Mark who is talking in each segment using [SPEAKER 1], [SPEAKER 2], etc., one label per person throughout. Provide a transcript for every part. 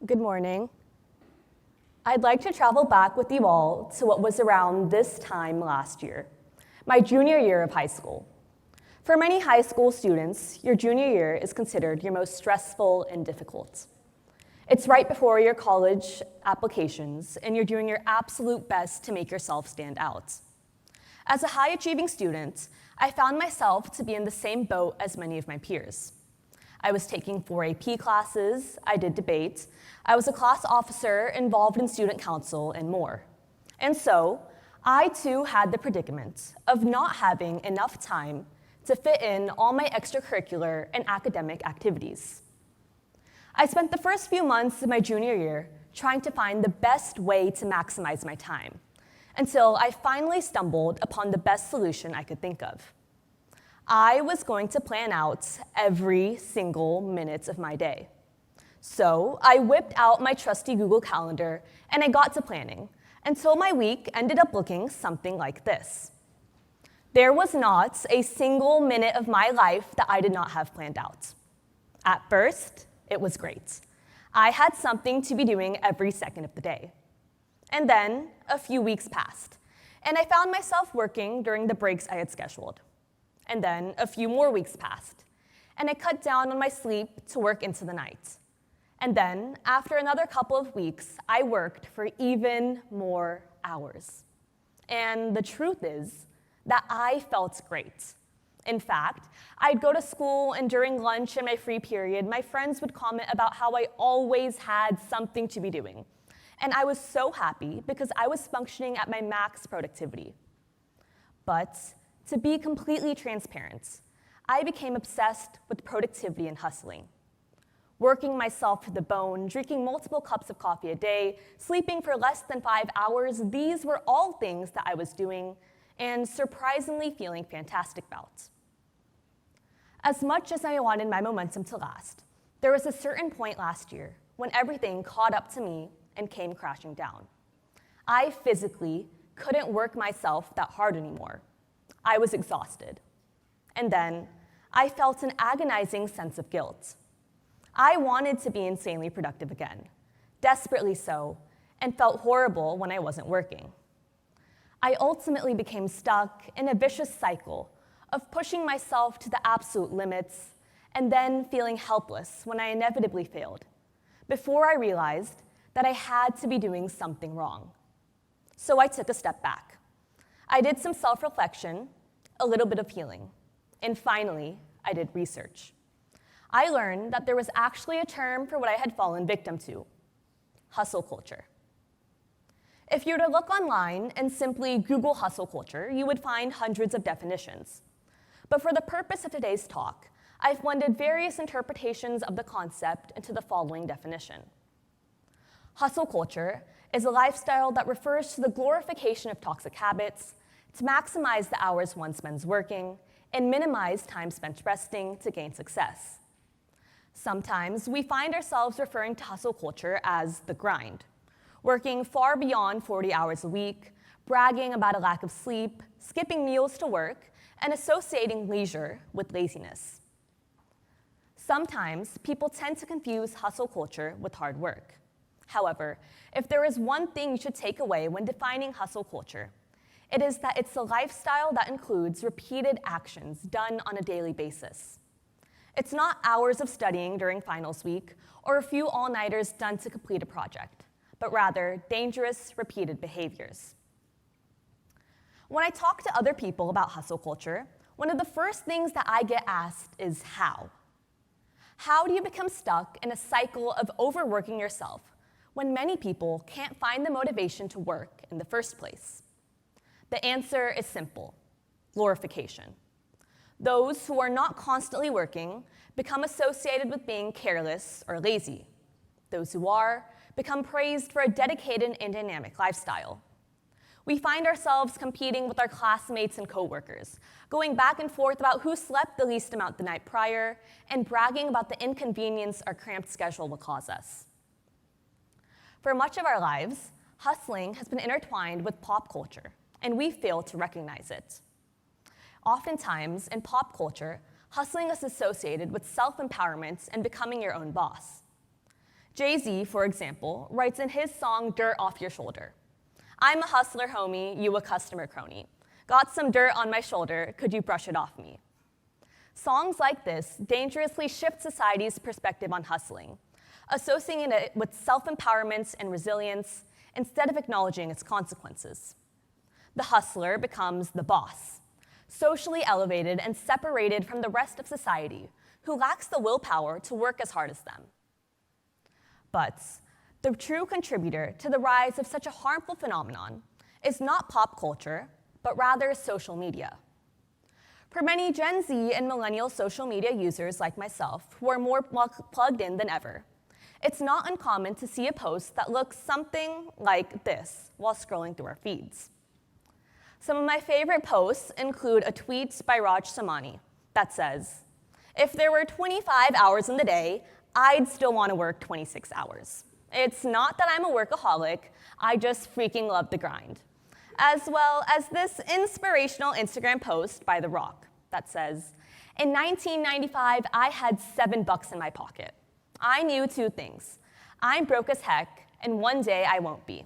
[SPEAKER 1] Good morning. I'd like to travel back with you all to what was around this time last year, my junior year of high school. For many high school students, your junior year is considered your most stressful and difficult. It's right before your college applications, and you're doing your absolute best to make yourself stand out. As a high-achieving student, I found myself to be in the same boat as many of my peers. I was taking 4 AP classes, I did debate, I was a class officer involved in student council, and more. And so, I too had the predicament of not having enough time to fit in all my extracurricular and academic activities. I spent the first few months of my junior year trying to find the best way to maximize my time, until I finally stumbled upon the best solution I could think of. I was going to plan out every single minute of my day. So I whipped out my trusty Google Calendar and I got to planning, until my week ended up looking something like this. There was not a single minute of my life that I did not have planned out. At first, it was great. I had something to be doing every second of the day. And then a few weeks passed, and I found myself working during the breaks I had scheduled. And then a few more weeks passed, and I cut down on my sleep to work into the night. And then, after another couple of weeks, I worked for even more hours. And the truth is that I felt great. In fact, I'd go to school, and during lunch and my free period, my friends would comment about how I always had something to be doing. And I was so happy because I was functioning at my max productivity. But to be completely transparent, I became obsessed with productivity and hustling. Working myself to the bone, drinking multiple cups of coffee a day, sleeping for less than 5 hours, these were all things that I was doing and surprisingly feeling fantastic about. As much as I wanted my momentum to last, there was a certain point last year when everything caught up to me and came crashing down. I physically couldn't work myself that hard anymore. I was exhausted. And then I felt an agonizing sense of guilt. I wanted to be insanely productive again, desperately so, and felt horrible when I wasn't working. I ultimately became stuck in a vicious cycle of pushing myself to the absolute limits and then feeling helpless when I inevitably failed, before I realized that I had to be doing something wrong. So I took a step back. I did some self-reflection, a little bit of healing, and finally, I did research. I learned that there was actually a term for what I had fallen victim to: hustle culture. If you were to look online and simply Google hustle culture, you would find hundreds of definitions. But for the purpose of today's talk, I've blended various interpretations of the concept into the following definition. Hustle culture is a lifestyle that refers to the glorification of toxic habits to maximize the hours one spends working and minimize time spent resting to gain success. Sometimes we find ourselves referring to hustle culture as the grind, working far beyond 40 hours a week, bragging about a lack of sleep, skipping meals to work, and associating leisure with laziness. Sometimes people tend to confuse hustle culture with hard work. However, if there is one thing you should take away when defining hustle culture, it is that it's a lifestyle that includes repeated actions done on a daily basis. It's not hours of studying during finals week or a few all-nighters done to complete a project, but rather dangerous, repeated behaviors. When I talk to other people about hustle culture, one of the first things that I get asked is how. How do you become stuck in a cycle of overworking yourself when many people can't find the motivation to work in the first place? The answer is simple: glorification. Those who are not constantly working become associated with being careless or lazy. Those who are become praised for a dedicated and dynamic lifestyle. We find ourselves competing with our classmates and coworkers, going back and forth about who slept the least amount the night prior, and bragging about the inconvenience our cramped schedule will cause us. For much of our lives, hustling has been intertwined with pop culture, and we fail to recognize it. Oftentimes, in pop culture, hustling is associated with self-empowerment and becoming your own boss. Jay-Z, for example, writes in his song Dirt Off Your Shoulder, "I'm a hustler, homie, you a customer crony. Got some dirt on my shoulder, could you brush it off me?" Songs like this dangerously shift society's perspective on hustling, associating it with self-empowerment and resilience instead of acknowledging its consequences. The hustler becomes the boss, socially elevated and separated from the rest of society, who lacks the willpower to work as hard as them. But the true contributor to the rise of such a harmful phenomenon is not pop culture, but rather social media. For many Gen Z and millennial social media users like myself, who are more plugged in than ever, it's not uncommon to see a post that looks something like this while scrolling through our feeds. Some of my favorite posts include a tweet by Raj Samani that says, "If there were 25 hours in the day, I'd still want to work 26 hours. It's not that I'm a workaholic, I just freaking love the grind." As well as this inspirational Instagram post by The Rock that says, "In 1995, I had $7 in my pocket. I knew two things. I'm broke as heck, and one day I won't be."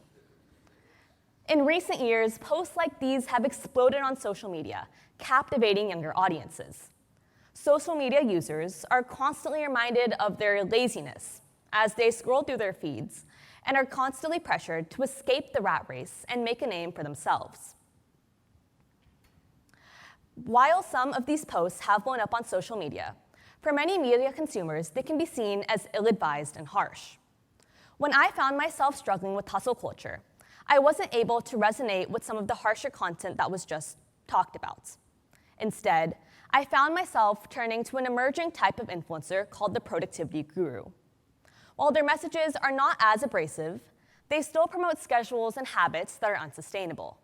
[SPEAKER 1] In recent years, posts like these have exploded on social media, captivating younger audiences. Social media users are constantly reminded of their laziness as they scroll through their feeds and are constantly pressured to escape the rat race and make a name for themselves. While some of these posts have blown up on social media, for many media consumers, they can be seen as ill-advised and harsh. When I found myself struggling with hustle culture, I wasn't able to resonate with some of the harsher content that was just talked about. Instead, I found myself turning to an emerging type of influencer called the productivity guru. While their messages are not as abrasive, they still promote schedules and habits that are unsustainable.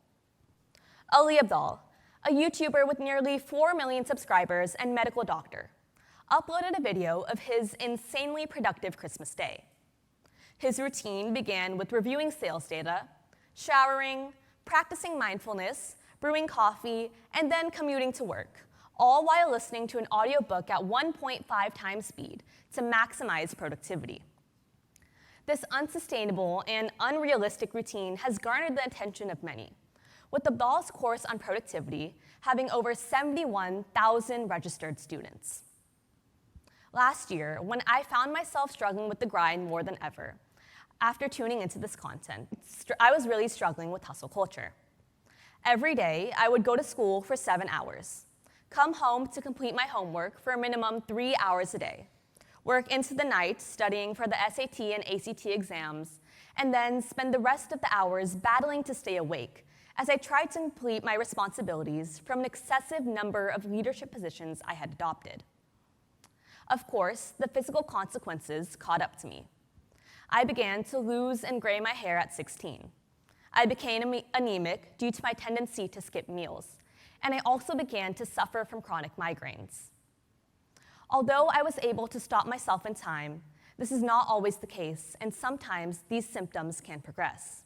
[SPEAKER 1] Ali Abdal, a YouTuber with nearly 4 million subscribers and medical doctor, uploaded a video of his insanely productive Christmas day. His routine began with reviewing sales data, showering, practicing mindfulness, brewing coffee, and then commuting to work, all while listening to an audiobook at 1.5 times speed to maximize productivity. This unsustainable and unrealistic routine has garnered the attention of many, with Abdal's course on productivity having over 71,000 registered students. Last year, when I found myself struggling with the grind more than ever, after tuning into this content, I was really struggling with hustle culture. Every day, I would go to school for 7 hours, come home to complete my homework for a minimum 3 hours a day, work into the night studying for the SAT and ACT exams, and then spend the rest of the hours battling to stay awake as I tried to complete my responsibilities from an excessive number of leadership positions I had adopted. Of course, the physical consequences caught up to me. I began to lose and gray my hair at 16. I became anemic due to my tendency to skip meals, and I also began to suffer from chronic migraines. Although I was able to stop myself in time, this is not always the case, and sometimes these symptoms can progress.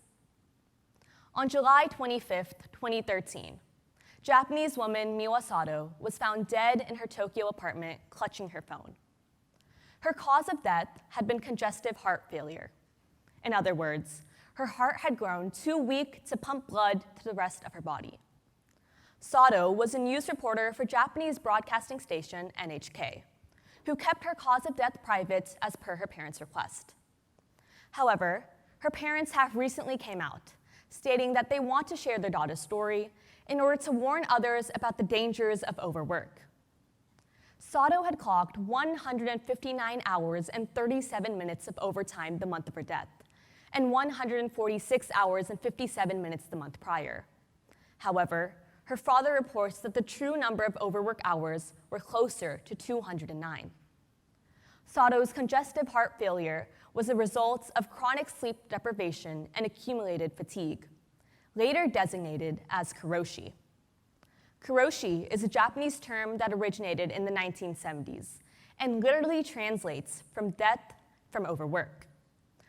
[SPEAKER 1] On July 25, 2013, Japanese woman Miwa Sato was found dead in her Tokyo apartment, clutching her phone. Her cause of death had been congestive heart failure. In other words, her heart had grown too weak to pump blood to the rest of her body. Sato was a news reporter for Japanese broadcasting station NHK, who kept her cause of death private as per her parents' request. However, her parents have recently came out, stating that they want to share their daughter's story in order to warn others about the dangers of overwork. Sato had clocked 159 hours and 37 minutes of overtime the month of her death, and 146 hours and 57 minutes the month prior. However, her father reports that the true number of overwork hours were closer to 209. Sato's congestive heart failure was a result of chronic sleep deprivation and accumulated fatigue, later designated as karoshi. Karoshi is a Japanese term that originated in the 1970s and literally translates from death from overwork,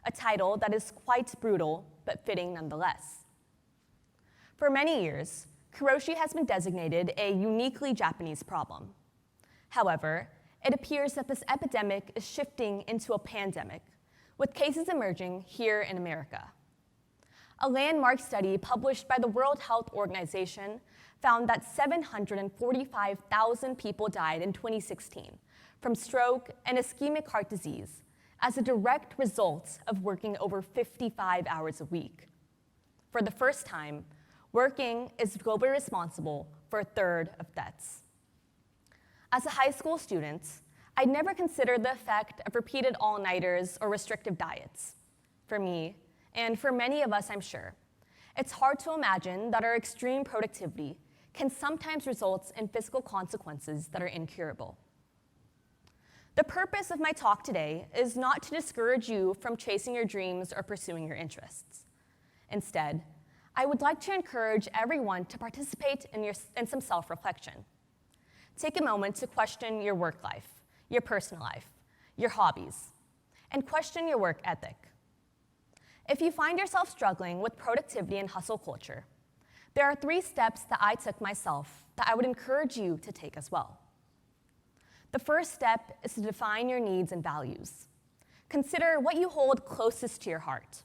[SPEAKER 1] a title that is quite brutal but fitting nonetheless. For many years, karoshi has been designated a uniquely Japanese problem. However, it appears that this epidemic is shifting into a pandemic, with cases emerging here in America. A landmark study published by the World Health Organization found that 745,000 people died in 2016 from stroke and ischemic heart disease as a direct result of working over 55 hours a week. For the first time, working is globally responsible for a third of deaths. As a high school student, I'd never considered the effect of repeated all-nighters or restrictive diets. For me, and for many of us, I'm sure, it's hard to imagine that our extreme productivity can sometimes result in physical consequences that are incurable. The purpose of my talk today is not to discourage you from chasing your dreams or pursuing your interests. Instead, I would like to encourage everyone to participate in some self-reflection. Take a moment to question your work life, your personal life, your hobbies, and question your work ethic. If you find yourself struggling with productivity and hustle culture, there are 3 steps that I took myself that I would encourage you to take as well. The first step is to define your needs and values. Consider what you hold closest to your heart.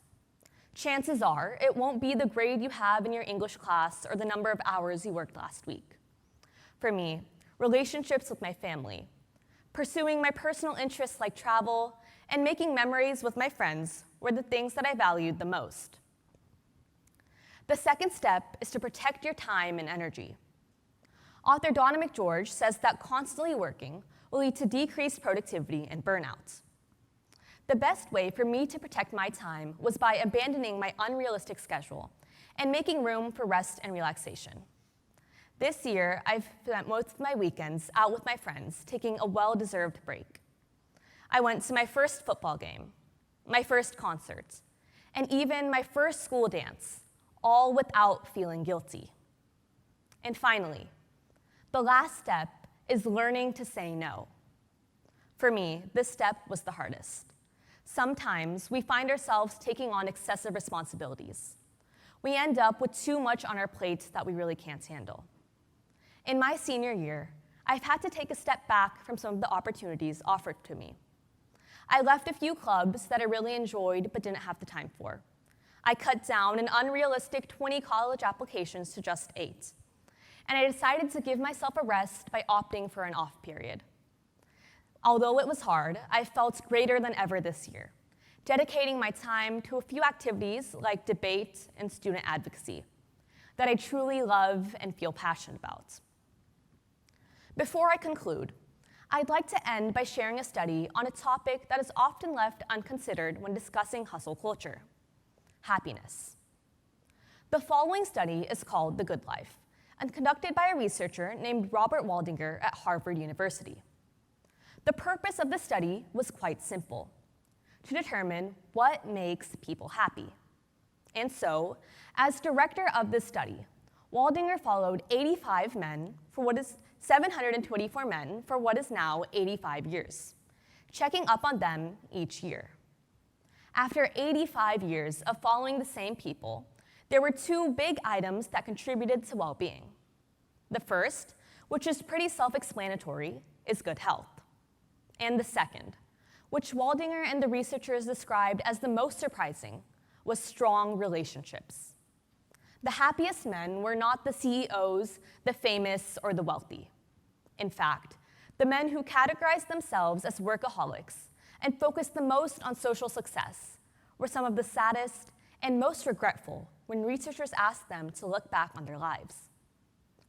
[SPEAKER 1] Chances are it won't be the grade you have in your English class or the number of hours you worked last week. For me, relationships with my family, pursuing my personal interests like travel, and making memories with my friends were the things that I valued the most. The second step is to protect your time and energy. Author Donna McGeorge says that constantly working will lead to decreased productivity and burnout. The best way for me to protect my time was by abandoning my unrealistic schedule and making room for rest and relaxation. This year, I've spent most of my weekends out with my friends, taking a well-deserved break. I went to my first football game, my first concert, and even my first school dance, all without feeling guilty. And finally, the last step is learning to say no. For me, this step was the hardest. Sometimes we find ourselves taking on excessive responsibilities. We end up with too much on our plate that we really can't handle. In my senior year, I've had to take a step back from some of the opportunities offered to me. I left a few clubs that I really enjoyed but didn't have the time for. I cut down an unrealistic 20 college applications to just 8. And I decided to give myself a rest by opting for an off period. Although it was hard, I felt greater than ever this year, dedicating my time to a few activities like debate and student advocacy that I truly love and feel passionate about. Before I conclude, I'd like to end by sharing a study on a topic that is often left unconsidered when discussing hustle culture: happiness. The following study is called The Good Life and conducted by a researcher named Robert Waldinger at Harvard University. The purpose of the study was quite simple: to determine what makes people happy. And so, as director of this study, Waldinger followed 724 men for what is now 85 years, checking up on them each year. After 85 years of following the same people, there were 2 big items that contributed to well-being. The first, which is pretty self-explanatory, is good health. And the second, which Waldinger and the researchers described as the most surprising, was strong relationships. The happiest men were not the CEOs, the famous, or the wealthy. In fact, the men who categorized themselves as workaholics and focused the most on social success were some of the saddest and most regretful when researchers asked them to look back on their lives.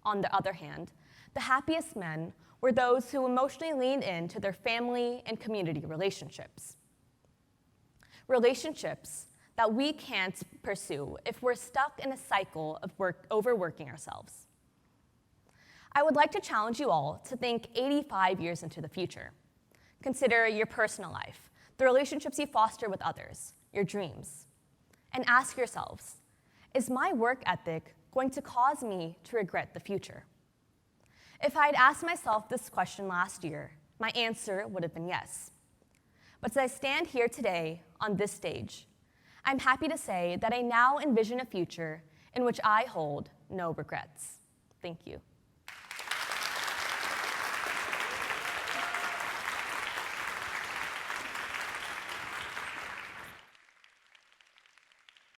[SPEAKER 1] On the other hand, the happiest men were those who emotionally leaned into their family and community relationships. Relationships that we can't pursue if we're stuck in a cycle of overworking ourselves. I would like to challenge you all to think 85 years into the future. Consider your personal life, the relationships you foster with others, your dreams, and ask yourselves, is my work ethic going to cause me to regret the future? If I had asked myself this question last year, my answer would have been yes. But as I stand here today on this stage, I'm happy to say that I now envision a future in which I hold no regrets. Thank you.